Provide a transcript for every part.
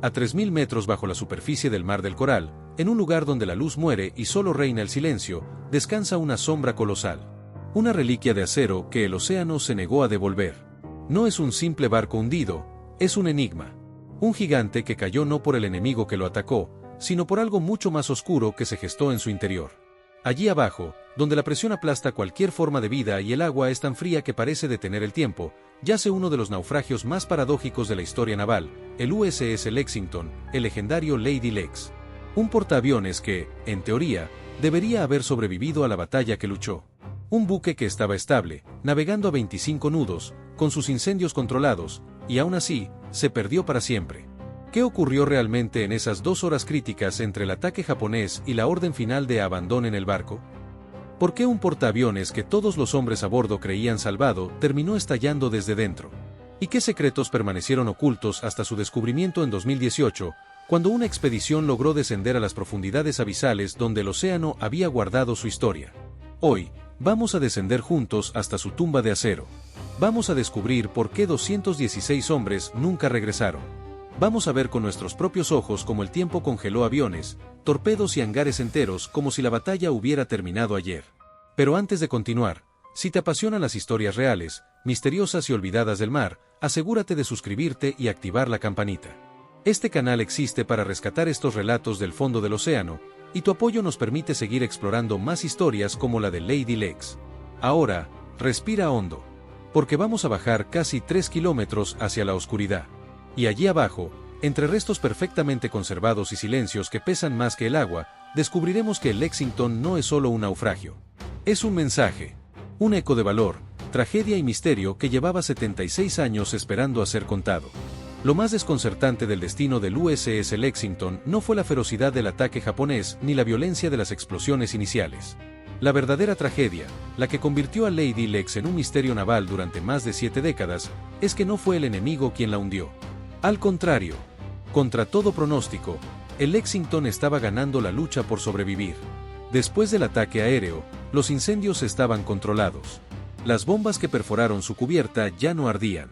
A 3000 metros bajo la superficie del Mar del Coral, en un lugar donde la luz muere y solo reina el silencio, descansa una sombra colosal. Una reliquia de acero que el océano se negó a devolver. No es un simple barco hundido, es un enigma. Un gigante que cayó no por el enemigo que lo atacó, sino por algo mucho más oscuro que se gestó en su interior. Allí abajo, donde la presión aplasta cualquier forma de vida y el agua es tan fría que parece detener el tiempo, yace uno de los naufragios más paradójicos de la historia naval, el USS Lexington, el legendario Lady Lex. Un portaaviones que, en teoría, debería haber sobrevivido a la batalla que luchó. Un buque que estaba estable, navegando a 25 nudos, con sus incendios controlados, y aún así, se perdió para siempre. ¿Qué ocurrió realmente en esas 2 horas críticas entre el ataque japonés y la orden final de abandonen el barco? ¿Por qué un portaaviones que todos los hombres a bordo creían salvado terminó estallando desde dentro? ¿Y qué secretos permanecieron ocultos hasta su descubrimiento en 2018, cuando una expedición logró descender a las profundidades abisales donde el océano había guardado su historia? Hoy, vamos a descender juntos hasta su tumba de acero. Vamos a descubrir por qué 216 hombres nunca regresaron. Vamos a ver con nuestros propios ojos cómo el tiempo congeló aviones, torpedos y hangares enteros como si la batalla hubiera terminado ayer. Pero antes de continuar, si te apasionan las historias reales, misteriosas y olvidadas del mar, asegúrate de suscribirte y activar la campanita. Este canal existe para rescatar estos relatos del fondo del océano, y tu apoyo nos permite seguir explorando más historias como la de Lady Lex. Ahora, respira hondo, porque vamos a bajar casi 3 kilómetros hacia la oscuridad. Y allí abajo, entre restos perfectamente conservados y silencios que pesan más que el agua, descubriremos que el Lexington no es solo un naufragio. Es un mensaje, un eco de valor, tragedia y misterio que llevaba 76 años esperando a ser contado. Lo más desconcertante del destino del USS Lexington no fue la ferocidad del ataque japonés ni la violencia de las explosiones iniciales. La verdadera tragedia, la que convirtió a Lady Lex en un misterio naval durante más de 7 décadas, es que no fue el enemigo quien la hundió. Al contrario, contra todo pronóstico, el Lexington estaba ganando la lucha por sobrevivir. Después del ataque aéreo, los incendios estaban controlados. Las bombas que perforaron su cubierta ya no ardían.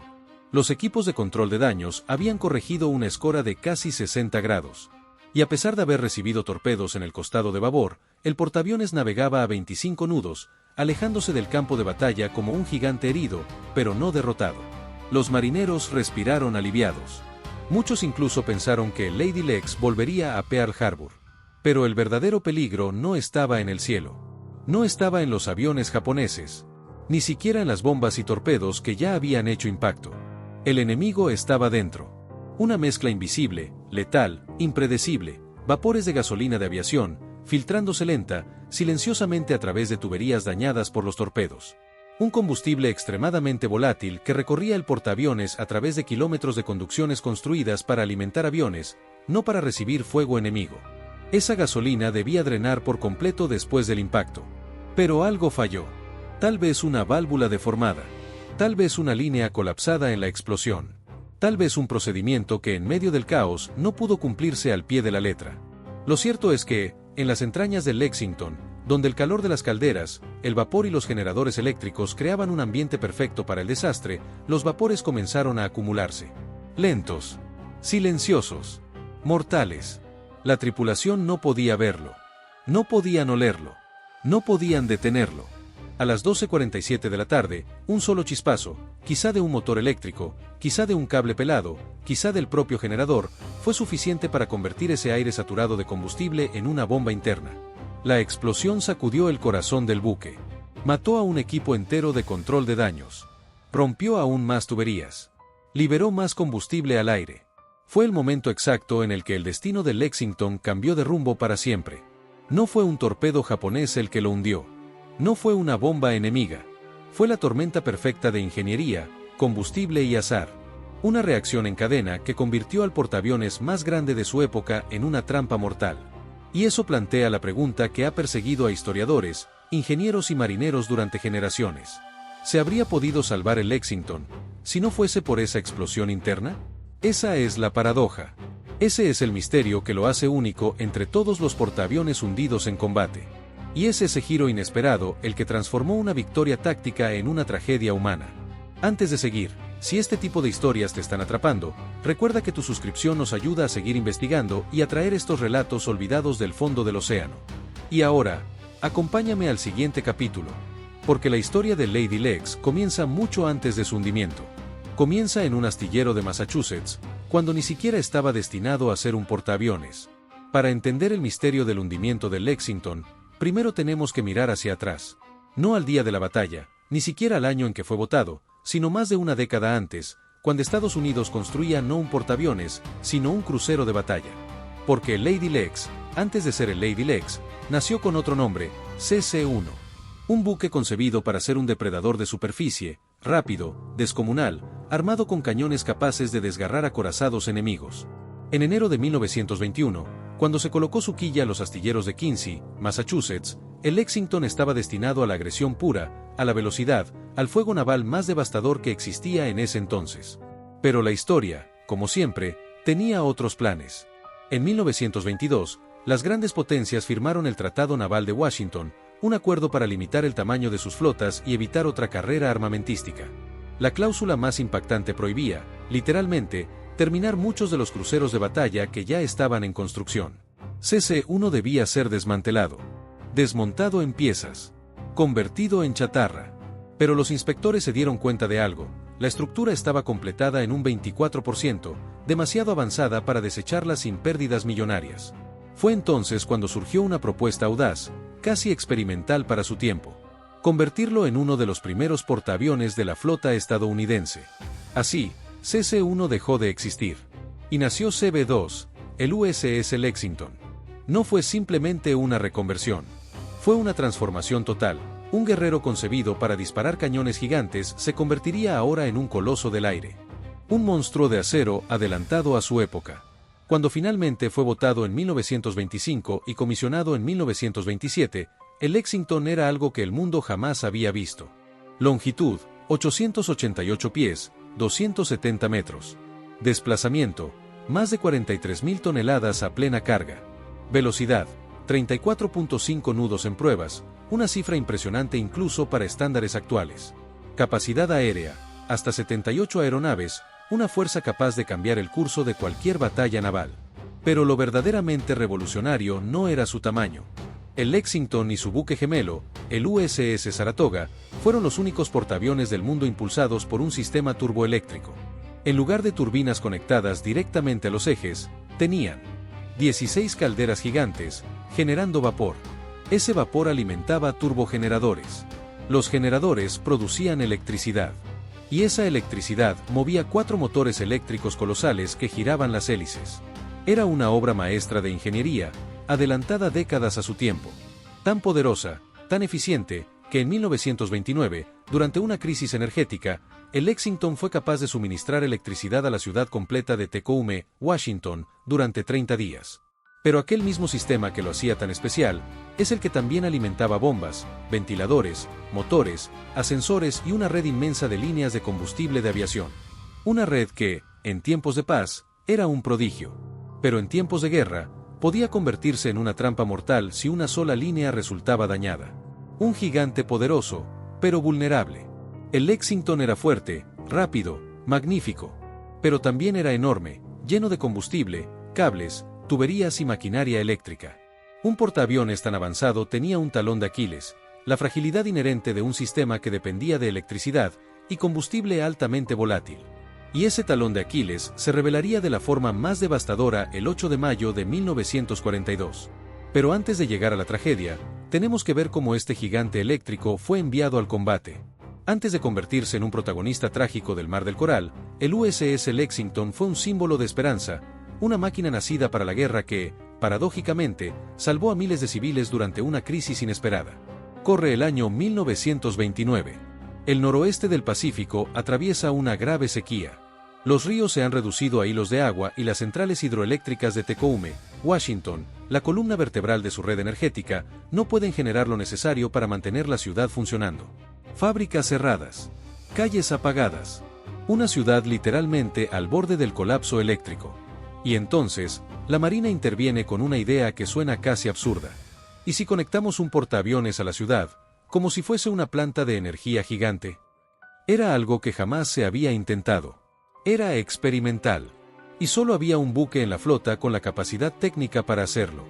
Los equipos de control de daños habían corregido una escora de casi 60 grados. Y a pesar de haber recibido torpedos en el costado de babor, el portaaviones navegaba a 25 nudos, alejándose del campo de batalla como un gigante herido, pero no derrotado. Los marineros respiraron aliviados. Muchos incluso pensaron que Lady Lex volvería a Pearl Harbor. Pero el verdadero peligro no estaba en el cielo. No estaba en los aviones japoneses. Ni siquiera en las bombas y torpedos que ya habían hecho impacto. El enemigo estaba dentro. Una mezcla invisible, letal, impredecible, vapores de gasolina de aviación, filtrándose lenta, silenciosamente a través de tuberías dañadas por los torpedos. Un combustible extremadamente volátil que recorría el portaaviones a través de kilómetros de conducciones construidas para alimentar aviones, no para recibir fuego enemigo. Esa gasolina debía drenar por completo después del impacto. Pero algo falló. Tal vez una válvula deformada. Tal vez una línea colapsada en la explosión. Tal vez un procedimiento que en medio del caos no pudo cumplirse al pie de la letra. Lo cierto es que, en las entrañas del Lexington, donde el calor de las calderas, el vapor y los generadores eléctricos creaban un ambiente perfecto para el desastre, los vapores comenzaron a acumularse. Lentos, silenciosos, mortales. La tripulación no podía verlo. No podían olerlo. No podían detenerlo. A las 12:47 de la tarde, un solo chispazo, quizá de un motor eléctrico, quizá de un cable pelado, quizá del propio generador, fue suficiente para convertir ese aire saturado de combustible en una bomba interna. La explosión sacudió el corazón del buque. Mató a un equipo entero de control de daños. Rompió aún más tuberías. Liberó más combustible al aire. Fue el momento exacto en el que el destino del Lexington cambió de rumbo para siempre. No fue un torpedo japonés el que lo hundió. No fue una bomba enemiga. Fue la tormenta perfecta de ingeniería, combustible y azar. Una reacción en cadena que convirtió al portaaviones más grande de su época en una trampa mortal. Y eso plantea la pregunta que ha perseguido a historiadores, ingenieros y marineros durante generaciones. ¿Se habría podido salvar el Lexington si no fuese por esa explosión interna? Esa es la paradoja. Ese es el misterio que lo hace único entre todos los portaaviones hundidos en combate. Y es ese giro inesperado el que transformó una victoria táctica en una tragedia humana. Antes de seguir, Si este tipo de historias te están atrapando, recuerda que tu suscripción nos ayuda a seguir investigando y a traer estos relatos olvidados del fondo del océano. Y ahora, acompáñame al siguiente capítulo, porque la historia de Lady Lex comienza mucho antes de su hundimiento. Comienza en un astillero de Massachusetts, cuando ni siquiera estaba destinado a ser un portaaviones. Para entender el misterio del hundimiento del Lexington, primero tenemos que mirar hacia atrás. No al día de la batalla, ni siquiera al año en que fue botado, sino más de una década antes, cuando Estados Unidos construía no un portaaviones, sino un crucero de batalla. Porque el Lady Lex, antes de ser el Lady Lex, nació con otro nombre, CC-1. Un buque concebido para ser un depredador de superficie, rápido, descomunal, armado con cañones capaces de desgarrar acorazados enemigos. En enero de 1921, cuando se colocó su quilla a los astilleros de Quincy, Massachusetts, el Lexington estaba destinado a la agresión pura, a la velocidad, al fuego naval más devastador que existía en ese entonces. Pero la historia, como siempre, tenía otros planes. En 1922, las grandes potencias firmaron el Tratado Naval de Washington, un acuerdo para limitar el tamaño de sus flotas y evitar otra carrera armamentística. La cláusula más impactante prohibía, literalmente, terminar muchos de los cruceros de batalla que ya estaban en construcción. CC-1 debía ser desmantelado, desmontado en piezas, convertido en chatarra. Pero los inspectores se dieron cuenta de algo: la estructura estaba completada en un 24%, demasiado avanzada para desecharla sin pérdidas millonarias. Fue entonces cuando surgió una propuesta audaz, casi experimental para su tiempo: convertirlo en uno de los primeros portaaviones de la flota estadounidense. Así, CC-1 dejó de existir. Y nació CB-2, el USS Lexington. No fue simplemente una reconversión. Fue una transformación total. Un guerrero concebido para disparar cañones gigantes se convertiría ahora en un coloso del aire. Un monstruo de acero adelantado a su época. Cuando finalmente fue botado en 1925 y comisionado en 1927, el Lexington era algo que el mundo jamás había visto. Longitud, 888 pies, 270 metros. Desplazamiento, más de 43.000 toneladas a plena carga. Velocidad, 34.5 nudos en pruebas, una cifra impresionante incluso para estándares actuales. Capacidad aérea, hasta 78 aeronaves, una fuerza capaz de cambiar el curso de cualquier batalla naval. Pero lo verdaderamente revolucionario no era su tamaño. El Lexington y su buque gemelo, el USS Saratoga, fueron los únicos portaaviones del mundo impulsados por un sistema turboeléctrico. En lugar de turbinas conectadas directamente a los ejes, tenían 16 calderas gigantes, generando vapor. Ese vapor alimentaba turbogeneradores. Los generadores producían electricidad. Y esa electricidad movía 4 motores eléctricos colosales que giraban las hélices. Era una obra maestra de ingeniería, adelantada décadas a su tiempo. Tan poderosa, tan eficiente, que en 1929, durante una crisis energética, el Lexington fue capaz de suministrar electricidad a la ciudad completa de Tacoma, Washington, durante 30 días. Pero aquel mismo sistema que lo hacía tan especial, es el que también alimentaba bombas, ventiladores, motores, ascensores y una red inmensa de líneas de combustible de aviación. Una red que, en tiempos de paz, era un prodigio. Pero en tiempos de guerra, podía convertirse en una trampa mortal si una sola línea resultaba dañada. Un gigante poderoso, pero vulnerable. El Lexington era fuerte, rápido, magnífico. Pero también era enorme, lleno de combustible, cables, tuberías y maquinaria eléctrica. Un portaaviones tan avanzado tenía un talón de Aquiles, la fragilidad inherente de un sistema que dependía de electricidad y combustible altamente volátil. Y ese talón de Aquiles se revelaría de la forma más devastadora el 8 de mayo de 1942. Pero antes de llegar a la tragedia, tenemos que ver cómo este gigante eléctrico fue enviado al combate. Antes de convertirse en un protagonista trágico del Mar del Coral, el USS Lexington fue un símbolo de esperanza, una máquina nacida para la guerra que, paradójicamente, salvó a miles de civiles durante una crisis inesperada. Corre el año 1929. El noroeste del Pacífico atraviesa una grave sequía. Los ríos se han reducido a hilos de agua y las centrales hidroeléctricas de Tacoma, Washington, la columna vertebral de su red energética, no pueden generar lo necesario para mantener la ciudad funcionando. Fábricas cerradas, calles apagadas, una ciudad literalmente al borde del colapso eléctrico. Y entonces, la Marina interviene con una idea que suena casi absurda. ¿Y si conectamos un portaaviones a la ciudad, como si fuese una planta de energía gigante? Era algo que jamás se había intentado. Era experimental. Y solo había un buque en la flota con la capacidad técnica para hacerlo.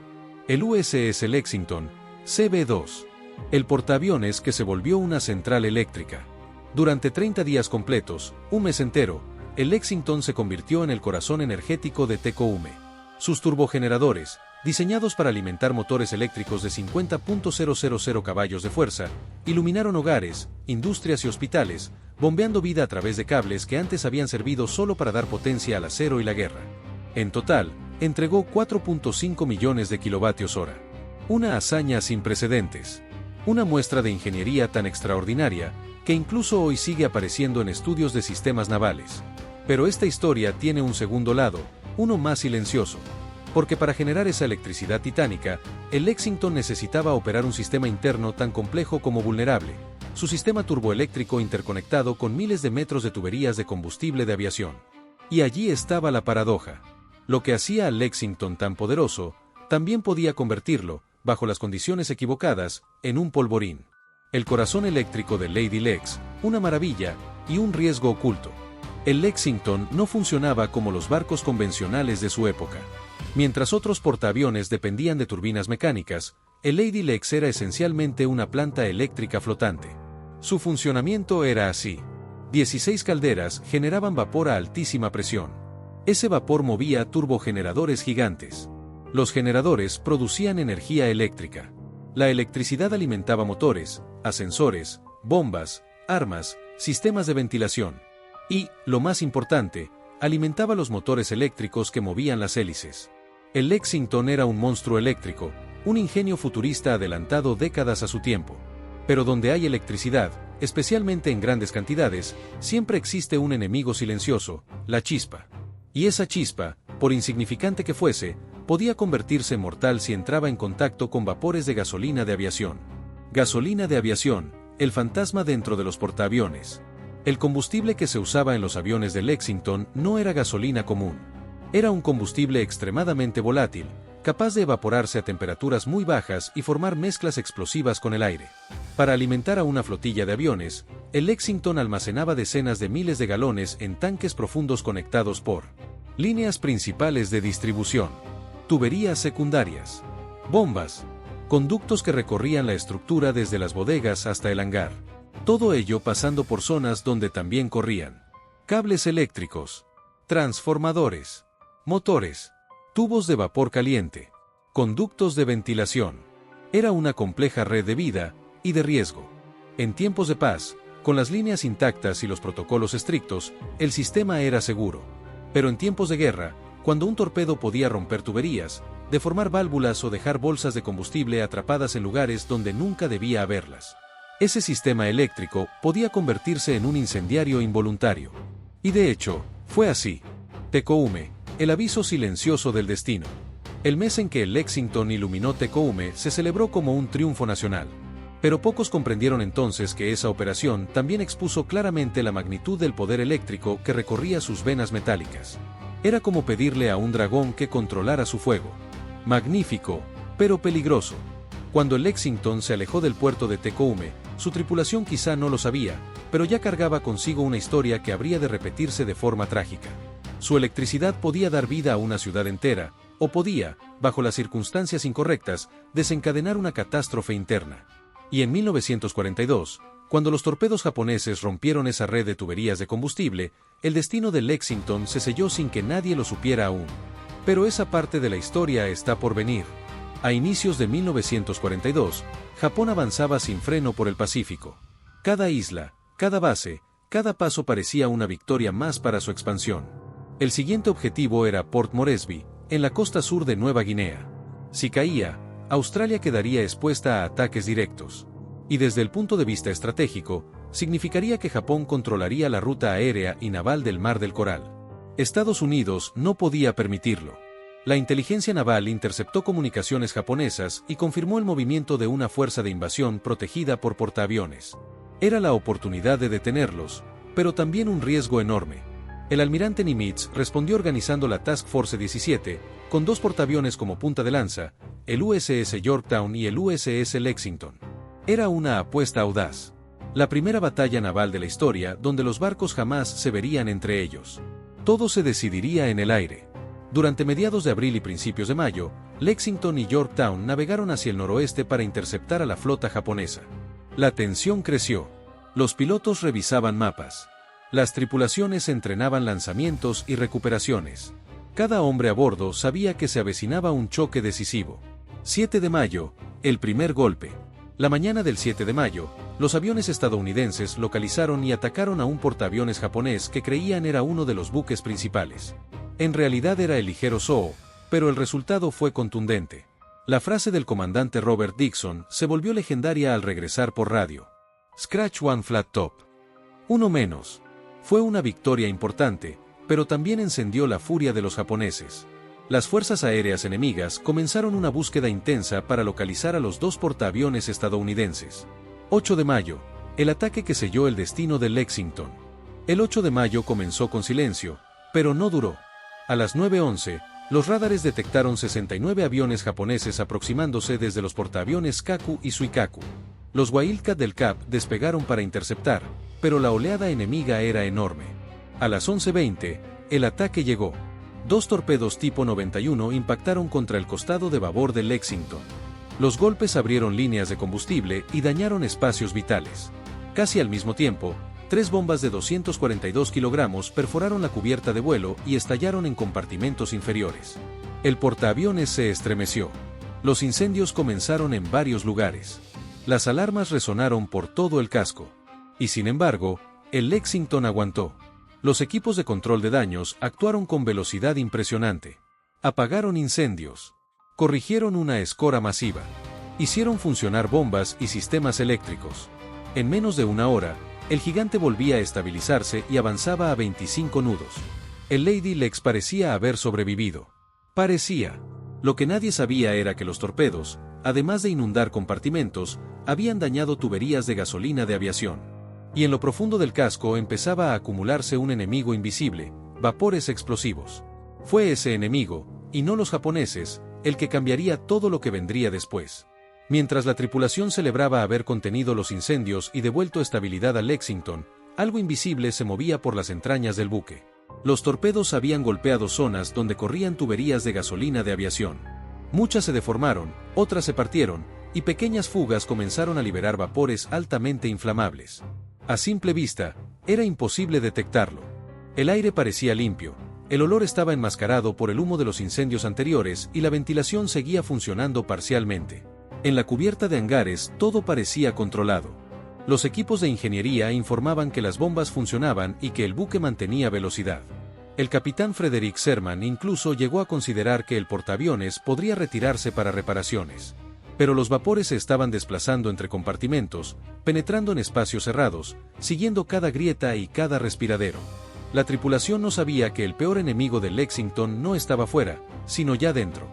El USS Lexington, CB-2. El portaaviones que se volvió una central eléctrica. Durante 30 días completos, un mes entero, el Lexington se convirtió en el corazón energético de Tecoume. Sus turbogeneradores, diseñados para alimentar motores eléctricos de 50.000 caballos de fuerza, iluminaron hogares, industrias y hospitales, bombeando vida a través de cables que antes habían servido solo para dar potencia al acero y la guerra. En total, entregó 4.5 millones de kilovatios hora. Una hazaña sin precedentes. Una muestra de ingeniería tan extraordinaria, que incluso hoy sigue apareciendo en estudios de sistemas navales. Pero esta historia tiene un segundo lado, uno más silencioso. Porque para generar esa electricidad titánica, el Lexington necesitaba operar un sistema interno tan complejo como vulnerable, su sistema turboeléctrico interconectado con miles de metros de tuberías de combustible de aviación. Y allí estaba la paradoja. Lo que hacía al Lexington tan poderoso, también podía convertirlo, bajo las condiciones equivocadas, en un polvorín. El corazón eléctrico del Lady Lex, una maravilla, y un riesgo oculto. El Lexington no funcionaba como los barcos convencionales de su época. Mientras otros portaaviones dependían de turbinas mecánicas, el Lady Lex era esencialmente una planta eléctrica flotante. Su funcionamiento era así. 16 calderas generaban vapor a altísima presión. Ese vapor movía turbogeneradores gigantes. Los generadores producían energía eléctrica. La electricidad alimentaba motores, ascensores, bombas, armas, sistemas de ventilación. Y, lo más importante, alimentaba los motores eléctricos que movían las hélices. El Lexington era un monstruo eléctrico, un ingenio futurista adelantado décadas a su tiempo. Pero donde hay electricidad, especialmente en grandes cantidades, siempre existe un enemigo silencioso, la chispa. Y esa chispa, por insignificante que fuese, podía convertirse en mortal si entraba en contacto con vapores de gasolina de aviación. Gasolina de aviación, el fantasma dentro de los portaaviones. El combustible que se usaba en los aviones de Lexington no era gasolina común. Era un combustible extremadamente volátil, capaz de evaporarse a temperaturas muy bajas y formar mezclas explosivas con el aire. Para alimentar a una flotilla de aviones, el Lexington almacenaba decenas de miles de galones en tanques profundos conectados por líneas principales de distribución, tuberías secundarias, bombas, conductos que recorrían la estructura desde las bodegas hasta el hangar. Todo ello pasando por zonas donde también corrían cables eléctricos, transformadores, motores, tubos de vapor caliente, conductos de ventilación. Era una compleja red de vida y de riesgo. En tiempos de paz, con las líneas intactas y los protocolos estrictos, el sistema era seguro. Pero en tiempos de guerra, cuando un torpedo podía romper tuberías, deformar válvulas o dejar bolsas de combustible atrapadas en lugares donde nunca debía haberlas, ese sistema eléctrico podía convertirse en un incendiario involuntario. Y de hecho, fue así. Tecoume, el aviso silencioso del destino. El mes en que el Lexington iluminó Tecoume se celebró como un triunfo nacional. Pero pocos comprendieron entonces que esa operación también expuso claramente la magnitud del poder eléctrico que recorría sus venas metálicas. Era como pedirle a un dragón que controlara su fuego. Magnífico, pero peligroso. Cuando el Lexington se alejó del puerto de Tecoume, su tripulación quizá no lo sabía, pero ya cargaba consigo una historia que habría de repetirse de forma trágica. Su electricidad podía dar vida a una ciudad entera, o podía, bajo las circunstancias incorrectas, desencadenar una catástrofe interna. Y en 1942, cuando los torpedos japoneses rompieron esa red de tuberías de combustible, el destino del Lexington se selló sin que nadie lo supiera aún. Pero esa parte de la historia está por venir. A inicios de 1942, Japón avanzaba sin freno por el Pacífico. Cada isla, cada base, cada paso parecía una victoria más para su expansión. El siguiente objetivo era Port Moresby, en la costa sur de Nueva Guinea. Si caía, Australia quedaría expuesta a ataques directos. Y desde el punto de vista estratégico, significaría que Japón controlaría la ruta aérea y naval del Mar del Coral. Estados Unidos no podía permitirlo. La inteligencia naval interceptó comunicaciones japonesas y confirmó el movimiento de una fuerza de invasión protegida por portaaviones. Era la oportunidad de detenerlos, pero también un riesgo enorme. El almirante Nimitz respondió organizando la Task Force 17, con 2 portaaviones como punta de lanza, el USS Yorktown y el USS Lexington. Era una apuesta audaz. La primera batalla naval de la historia donde los barcos jamás se verían entre ellos. Todo se decidiría en el aire. Durante mediados de abril y principios de mayo, Lexington y Yorktown navegaron hacia el noroeste para interceptar a la flota japonesa. La tensión creció. Los pilotos revisaban mapas. Las tripulaciones entrenaban lanzamientos y recuperaciones. Cada hombre a bordo sabía que se avecinaba un choque decisivo. 7 de mayo, el primer golpe. La mañana del 7 de mayo, los aviones estadounidenses localizaron y atacaron a un portaaviones japonés que creían era uno de los buques principales. En realidad era el ligero Zoo, pero el resultado fue contundente. La frase del comandante Robert Dixon se volvió legendaria al regresar por radio. Scratch one flat top. Uno menos. Fue una victoria importante, pero también encendió la furia de los japoneses. Las fuerzas aéreas enemigas comenzaron una búsqueda intensa para localizar a los 2 portaaviones estadounidenses. 8 de mayo, el ataque que selló el destino de Lexington. El 8 de mayo comenzó con silencio, pero no duró. A las 9:11, los radares detectaron 69 aviones japoneses aproximándose desde los portaaviones Kaku y Suikaku. Los Wildcat del Cap despegaron para interceptar, pero la oleada enemiga era enorme. A las 11:20, el ataque llegó. 2 torpedos tipo 91 impactaron contra el costado de babor de Lexington. Los golpes abrieron líneas de combustible y dañaron espacios vitales. Casi al mismo tiempo, 3 bombas de 242 kilogramos perforaron la cubierta de vuelo y estallaron en compartimentos inferiores. El portaaviones se estremeció. Los incendios comenzaron en varios lugares. Las alarmas resonaron por todo el casco. Y sin embargo, el Lexington aguantó. Los equipos de control de daños actuaron con velocidad impresionante. Apagaron incendios. Corrigieron una escora masiva. Hicieron funcionar bombas y sistemas eléctricos. En menos de una hora, el gigante volvía a estabilizarse y avanzaba a 25 nudos. El Lady Lex parecía haber sobrevivido. Parecía. Lo que nadie sabía era que los torpedos, además de inundar compartimentos, habían dañado tuberías de gasolina de aviación. Y en lo profundo del casco empezaba a acumularse un enemigo invisible, vapores explosivos. Fue ese enemigo, y no los japoneses, el que cambiaría todo lo que vendría después. Mientras la tripulación celebraba haber contenido los incendios y devuelto estabilidad a Lexington, algo invisible se movía por las entrañas del buque. Los torpedos habían golpeado zonas donde corrían tuberías de gasolina de aviación. Muchas se deformaron, otras se partieron, y pequeñas fugas comenzaron a liberar vapores altamente inflamables. A simple vista, era imposible detectarlo. El aire parecía limpio, el olor estaba enmascarado por el humo de los incendios anteriores y la ventilación seguía funcionando parcialmente. En la cubierta de hangares todo parecía controlado. Los equipos de ingeniería informaban que las bombas funcionaban y que el buque mantenía velocidad. El capitán Frederick Sherman incluso llegó a considerar que el portaaviones podría retirarse para reparaciones. Pero los vapores se estaban desplazando entre compartimentos, penetrando en espacios cerrados, siguiendo cada grieta y cada respiradero. La tripulación no sabía que el peor enemigo de Lexington no estaba fuera, sino ya dentro.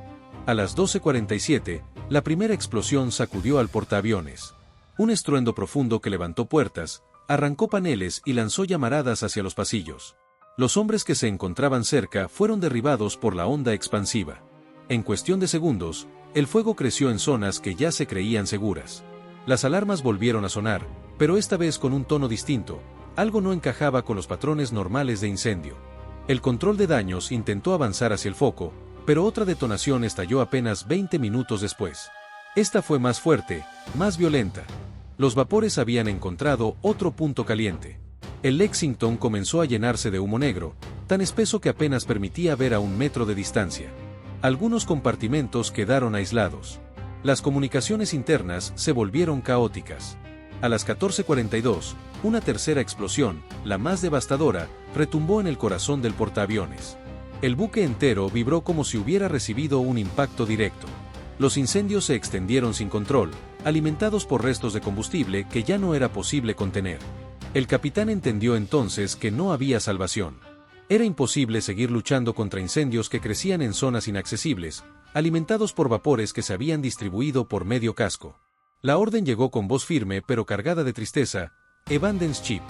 A las 12:47, la primera explosión sacudió al portaaviones. Un estruendo profundo que levantó puertas, arrancó paneles y lanzó llamaradas hacia los pasillos. Los hombres que se encontraban cerca fueron derribados por la onda expansiva. En cuestión de segundos, el fuego creció en zonas que ya se creían seguras. Las alarmas volvieron a sonar, pero esta vez con un tono distinto. Algo no encajaba con los patrones normales de incendio. El control de daños intentó avanzar hacia el foco, pero otra detonación estalló apenas 20 minutos después. Esta fue más fuerte, más violenta. Los vapores habían encontrado otro punto caliente. El Lexington comenzó a llenarse de humo negro, tan espeso que apenas permitía ver a 1 metro de distancia. Algunos compartimentos quedaron aislados. Las comunicaciones internas se volvieron caóticas. A las 14:42, una tercera explosión, la más devastadora, retumbó en el corazón del portaaviones. El buque entero vibró como si hubiera recibido un impacto directo. Los incendios se extendieron sin control, alimentados por restos de combustible que ya no era posible contener. El capitán entendió entonces que no había salvación. Era imposible seguir luchando contra incendios que crecían en zonas inaccesibles, alimentados por vapores que se habían distribuido por medio casco. La orden llegó con voz firme pero cargada de tristeza: "Abandon ship".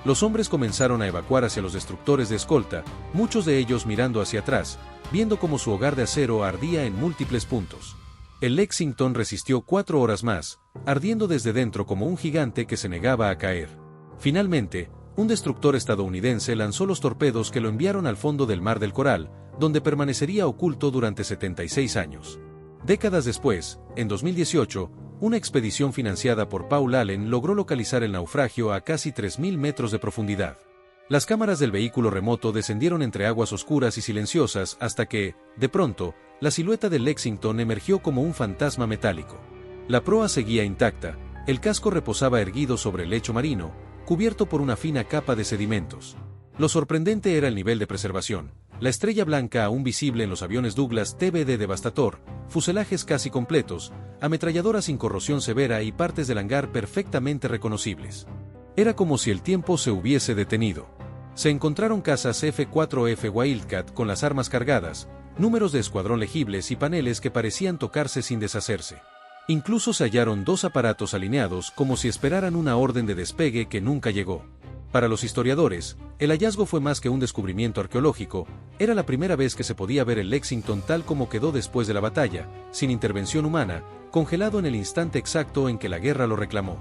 Los hombres comenzaron a evacuar hacia los destructores de escolta, muchos de ellos mirando hacia atrás, viendo cómo su hogar de acero ardía en múltiples puntos. El Lexington resistió 4 horas más, ardiendo desde dentro como un gigante que se negaba a caer. Finalmente, un destructor estadounidense lanzó los torpedos que lo enviaron al fondo del Mar del Coral, donde permanecería oculto durante 76 años. Décadas después, en 2018, una expedición financiada por Paul Allen logró localizar el naufragio a casi 3.000 metros de profundidad. Las cámaras del vehículo remoto descendieron entre aguas oscuras y silenciosas hasta que, de pronto, la silueta del Lexington emergió como un fantasma metálico. La proa seguía intacta, el casco reposaba erguido sobre el lecho marino, cubierto por una fina capa de sedimentos. Lo sorprendente era el nivel de preservación. La estrella blanca aún visible en los aviones Douglas TBD Devastator, fuselajes casi completos, ametralladora sin corrosión severa y partes del hangar perfectamente reconocibles. Era como si el tiempo se hubiese detenido. Se encontraron cazas F-4F Wildcat con las armas cargadas, números de escuadrón legibles y paneles que parecían tocarse sin deshacerse. Incluso se hallaron 2 aparatos alineados como si esperaran una orden de despegue que nunca llegó. Para los historiadores, el hallazgo fue más que un descubrimiento arqueológico, era la primera vez que se podía ver el Lexington tal como quedó después de la batalla, sin intervención humana, congelado en el instante exacto en que la guerra lo reclamó.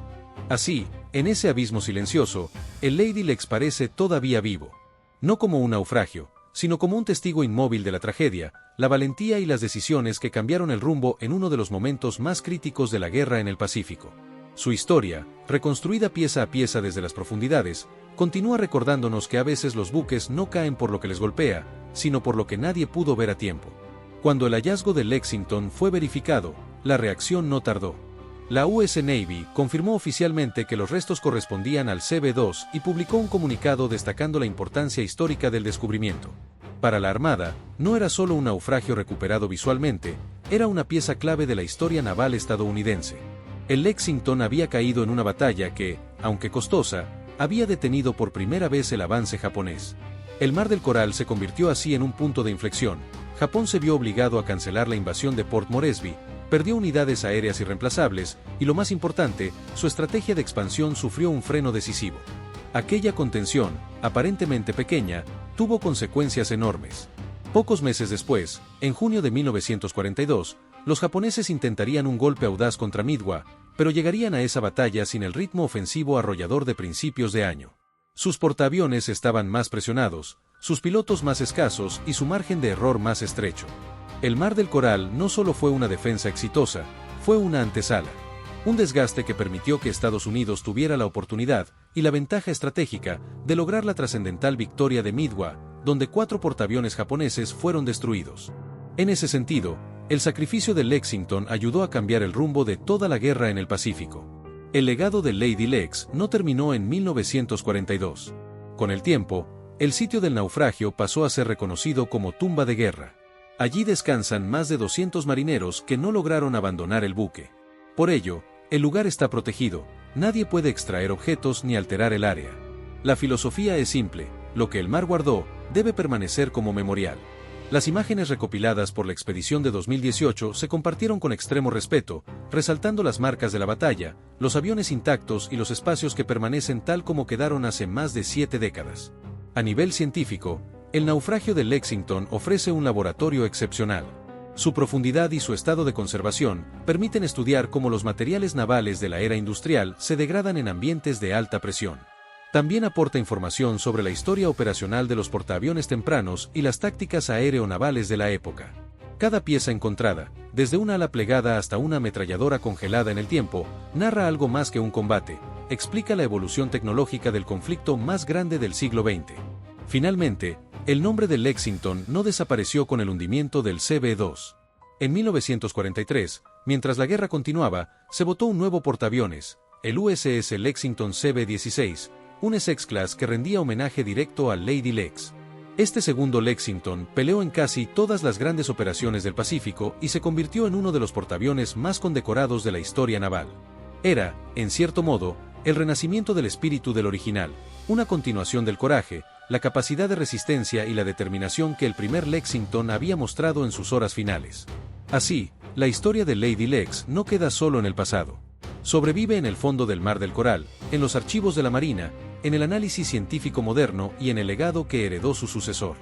Así, en ese abismo silencioso, el Lady Lex parece todavía vivo. No como un naufragio, sino como un testigo inmóvil de la tragedia, la valentía y las decisiones que cambiaron el rumbo en uno de los momentos más críticos de la guerra en el Pacífico. Su historia, reconstruida pieza a pieza desde las profundidades, continúa recordándonos que a veces los buques no caen por lo que les golpea, sino por lo que nadie pudo ver a tiempo. Cuando el hallazgo del Lexington fue verificado, la reacción no tardó. La US Navy confirmó oficialmente que los restos correspondían al CB-2 y publicó un comunicado destacando la importancia histórica del descubrimiento. Para la Armada, no era solo un naufragio recuperado visualmente, era una pieza clave de la historia naval estadounidense. El Lexington había caído en una batalla que, aunque costosa, había detenido por primera vez el avance japonés. El Mar del Coral se convirtió así en un punto de inflexión. Japón se vio obligado a cancelar la invasión de Port Moresby, perdió unidades aéreas irreemplazables, y lo más importante, su estrategia de expansión sufrió un freno decisivo. Aquella contención, aparentemente pequeña, tuvo consecuencias enormes. Pocos meses después, en junio de 1942, los japoneses intentarían un golpe audaz contra Midwa, pero llegarían a esa batalla sin el ritmo ofensivo arrollador de principios de año. Sus portaaviones estaban más presionados, sus pilotos más escasos y su margen de error más estrecho. El Mar del Coral no solo fue una defensa exitosa, fue una antesala. Un desgaste que permitió que Estados Unidos tuviera la oportunidad y la ventaja estratégica de lograr la trascendental victoria de Midwa, donde 4 portaaviones japoneses fueron destruidos. En ese sentido, el sacrificio del Lexington ayudó a cambiar el rumbo de toda la guerra en el Pacífico. El legado del Lady Lex no terminó en 1942. Con el tiempo, el sitio del naufragio pasó a ser reconocido como tumba de guerra. Allí descansan más de 200 marineros que no lograron abandonar el buque. Por ello, el lugar está protegido, nadie puede extraer objetos ni alterar el área. La filosofía es simple, lo que el mar guardó, debe permanecer como memorial. Las imágenes recopiladas por la expedición de 2018 se compartieron con extremo respeto, resaltando las marcas de la batalla, los aviones intactos y los espacios que permanecen tal como quedaron hace más de 7 décadas. A nivel científico, el naufragio del Lexington ofrece un laboratorio excepcional. Su profundidad y su estado de conservación permiten estudiar cómo los materiales navales de la era industrial se degradan en ambientes de alta presión. También aporta información sobre la historia operacional de los portaaviones tempranos y las tácticas aéronavales de la época. Cada pieza encontrada, desde una ala plegada hasta una ametralladora congelada en el tiempo, narra algo más que un combate, explica la evolución tecnológica del conflicto más grande del siglo XX. Finalmente, el nombre del Lexington no desapareció con el hundimiento del CB-2. En 1943, mientras la guerra continuaba, se botó un nuevo portaaviones, el USS Lexington CB-16, un Essex-class que rendía homenaje directo al Lady Lex. Este segundo Lexington peleó en casi todas las grandes operaciones del Pacífico y se convirtió en uno de los portaaviones más condecorados de la historia naval. Era, en cierto modo, el renacimiento del espíritu del original, una continuación del coraje, la capacidad de resistencia y la determinación que el primer Lexington había mostrado en sus horas finales. Así, la historia de Lady Lex no queda solo en el pasado. Sobrevive en el fondo del Mar del Coral, en los archivos de la Marina, en el análisis científico moderno y en el legado que heredó su sucesor.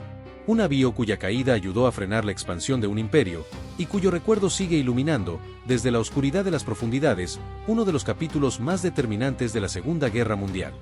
un navío cuya caída ayudó a frenar la expansión de un imperio, y cuyo recuerdo sigue iluminando, desde la oscuridad de las profundidades, uno de los capítulos más determinantes de la Segunda Guerra Mundial.